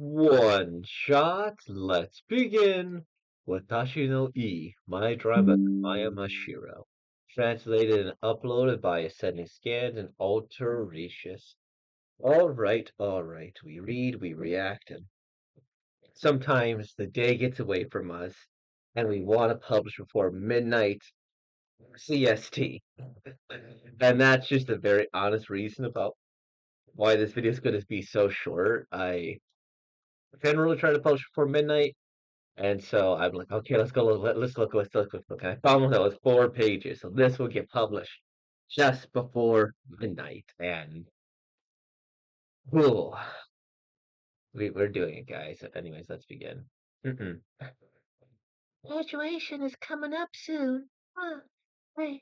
One shot, let's begin. Watashi no my drama Maya Mashiro. Translated and uploaded by Ascending Scans and Alteratius. All right, we read, we react, and sometimes the day gets away from us, and we want to publish before midnight CST. And that's just a very honest reason about why this video is going to be so short. I generally try to publish before midnight. And so I'm like, okay, let's go. Let's look. And I found that was 4 pages. So this will get published just before midnight. And cool. We're doing it, guys. Anyways, let's begin. Mm-mm. Graduation is coming up soon. Huh. I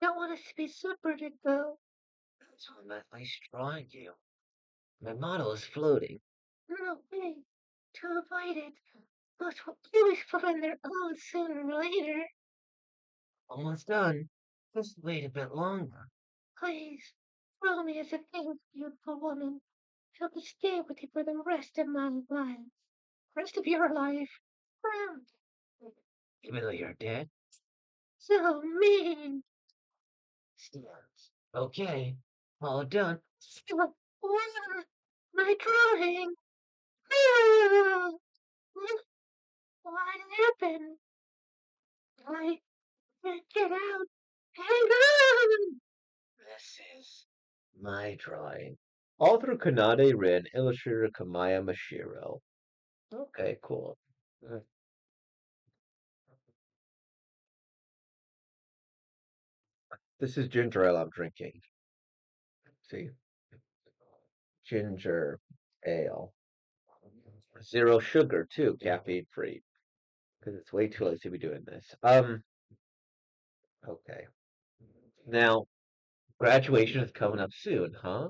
don't want us to be separated, though. That's what my face drawing you. My model is floating. No way. To avoid it, most will always find their own sooner or later. Almost done. Just wait a bit longer. Please, throw me as a thank beautiful woman. I will stay with you for the rest of my life. Rest of your life. Um, Even though you're dead? So mean. Steps. Okay, all done. What? My drawing. Ah, what happened? I can't get out. Hang on. This is my drawing. Author Kanade Rin, illustrator Kamaya Mashiro. Okay, cool. Uh, This is ginger ale I'm drinking. See, ginger ale. Zero sugar too, caffeine free. Because it's way too late to be doing this. Okay. Now, graduation is coming up soon, huh?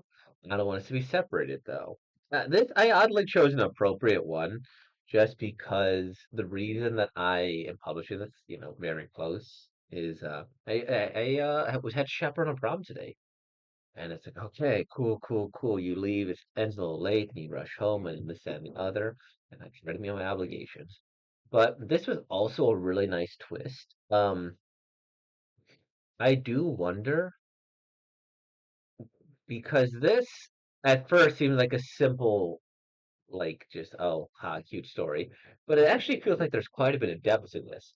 I don't want us to be separated though. This I oddly chose an appropriate one, just because the reason that I am publishing this, very close, is I was had to chaperone a prom today, and it's like, okay, cool. You leave, it ends a little late, and you rush home, and this that, and the other, and I try to meet my obligations. But this was also a really nice twist. I do wonder because this at first seemed like a simple, like just cute story, but it actually feels like there's quite a bit of depth in this.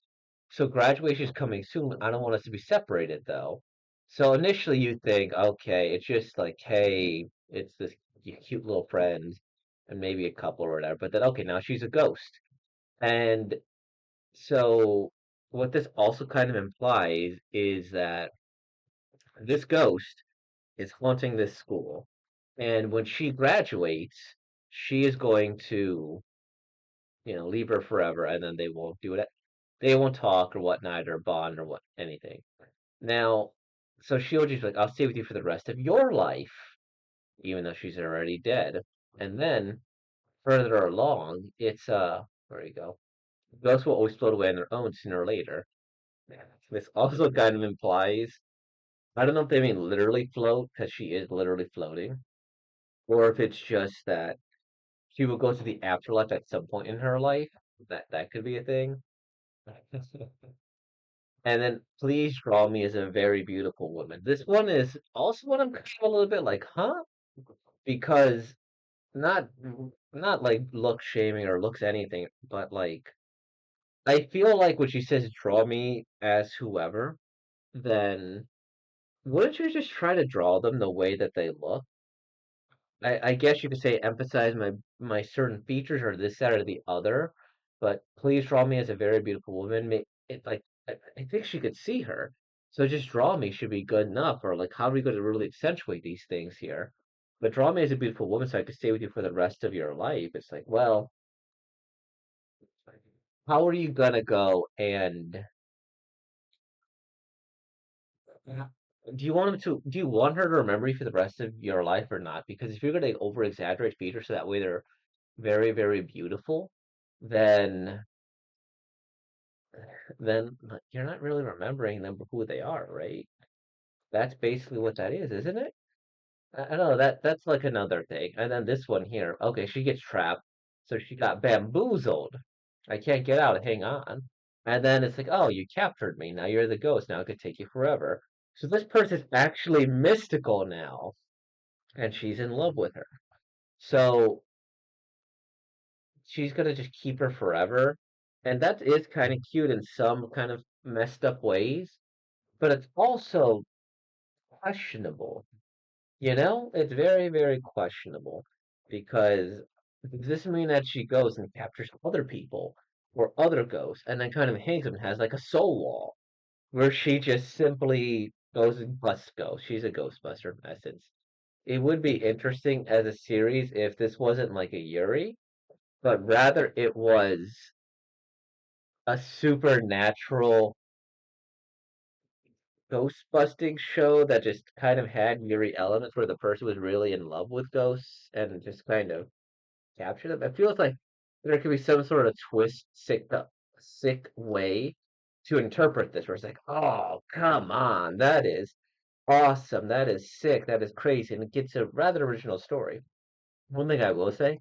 So graduation is coming soon. I don't want us to be separated though. So initially you think, okay, it's just like, hey, it's this cute little friend and maybe a couple or whatever. But then, okay, now she's a ghost. And so what this also kind of implies is that this ghost is haunting this school. And when she graduates, she is going to, leave her forever, and then they won't do it. They won't talk or whatnot or bond or what anything. Now, so she'll just be like, I'll stay with you for the rest of your life, even though she's already dead. And then further along, it's where you go. Ghosts will always float away on their own sooner or later. This also kind of implies, I don't know if they mean literally float, because she is literally floating, or if it's just that she will go to the afterlife at some point in her life. That could be a thing. And then please draw me as a very beautiful woman. This one is also one I'm kind of a little bit like, huh? Because not not like look shaming or looks anything, but like I feel like when she says draw me as whoever, then wouldn't you just try to draw them the way that they look? I guess you could say emphasize my certain features or this, that, or the other, but please draw me as a very beautiful woman. It like I think she could see her, so just draw me should be good enough. Or like, how are we going to really accentuate these things here? But draw me as a beautiful woman so I could stay with you for the rest of your life. It's like, well, how are you gonna go and do you want her to remember you for the rest of your life or not? Because if you're gonna over exaggerate features so that way they're very beautiful, then like, you're not really remembering them for who they are, right? That's basically what that is, isn't it? I don't know, that's like another thing. And then this one here, okay, she gets trapped. So she got bamboozled. I can't get out. Hang on. And then it's like, oh, you captured me. Now you're the ghost. Now it could take you forever. So this person's actually mystical now, and she's in love with her. So she's gonna just keep her forever. And that is kind of cute in some kind of messed up ways, but it's also questionable. You know, it's very, very questionable because does this mean that she goes and captures other people or other ghosts and then kind of hangs them, has like a soul wall where she just simply goes and busts ghosts. She's a ghostbuster in essence. It would be interesting as a series if this wasn't like a Yuri, but rather it was a supernatural ghost busting show that just kind of had Yuri elements where the person was really in love with ghosts and just kind of capture them. It feels like there could be some sort of twist, sick way to interpret this, where it's like, oh, come on, that is awesome, that is sick, that is crazy, and it gets a rather original story. One thing I will say,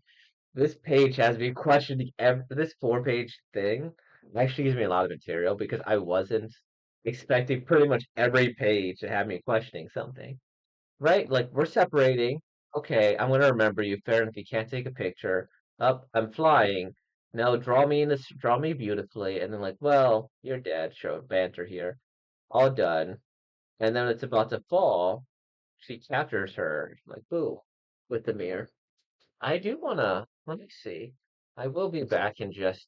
this page has me questioning this 4-page thing actually gives me a lot of material because I wasn't expecting pretty much every page to have me questioning something. Right? Like we're separating. Okay, I'm gonna remember you. Fair enough. You can't take a picture. Up, I'm flying. No, draw me in this. Draw me beautifully. And then like, well, you're dead. Show banter here. All done. And then it's about to fall. She captures her. Like, boo, with the mirror. I do wanna. Let me see. I will be back in just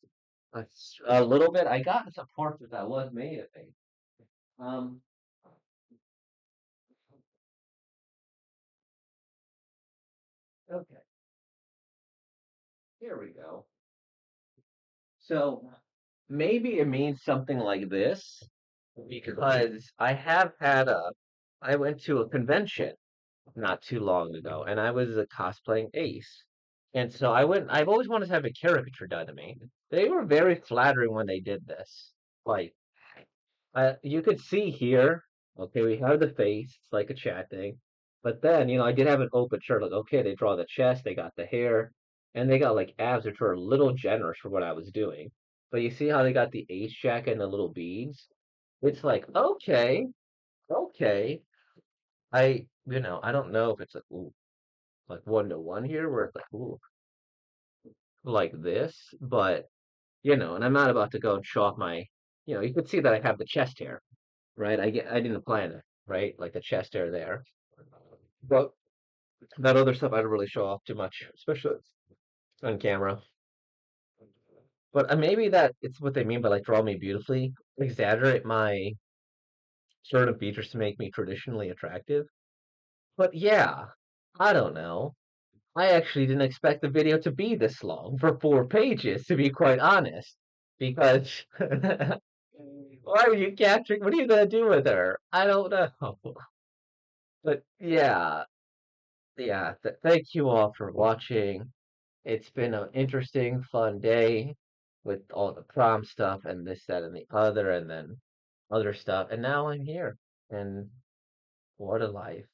a little bit. I got some portrait that was made of me. Um. Okay. Here we go. So maybe it means something like this because I went to a convention not too long ago and I was cosplaying Ace. And so I've always wanted to have a caricature done to me. They were very flattering when they did this. Like, you could see here, okay, we have the face, it's like a chat thing. But then, I did have an open shirt. Like, okay, they draw the chest, they got the hair, and they got like abs, which were a little generous for what I was doing. But you see how they got the ace jacket and the little beads? It's like, okay, okay. I don't know if it's like, ooh, like 1-to-1 here, where it's like, ooh, like this, but and I'm not about to go and show off you could see that I have the chest hair, right? I didn't plan it, right? Like the chest hair there. But that other stuff I don't really show off too much, especially on camera. But maybe that it's what they mean by like draw me beautifully, exaggerate my sort of features to make me traditionally attractive. But yeah, I don't know. I actually didn't expect the video to be this long for 4 pages, to be quite honest. Because why are you capturing? What are you gonna do with her? I don't know. But yeah, yeah. Thank you all for watching. It's been an interesting, fun day with all the prom stuff and this, that, and the other, and then other stuff. And now I'm here. And what a life.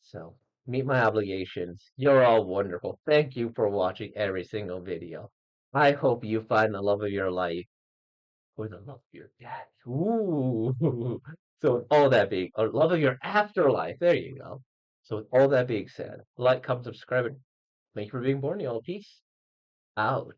So, meet my obligations. You're all wonderful. Thank you for watching every single video. I hope you find the love of your life or the love of your dad. Ooh. So, with all that being, or love of your afterlife. There you go. So, with all that being said, like, comment, subscribe, and thank you for being born, y'all. Peace out.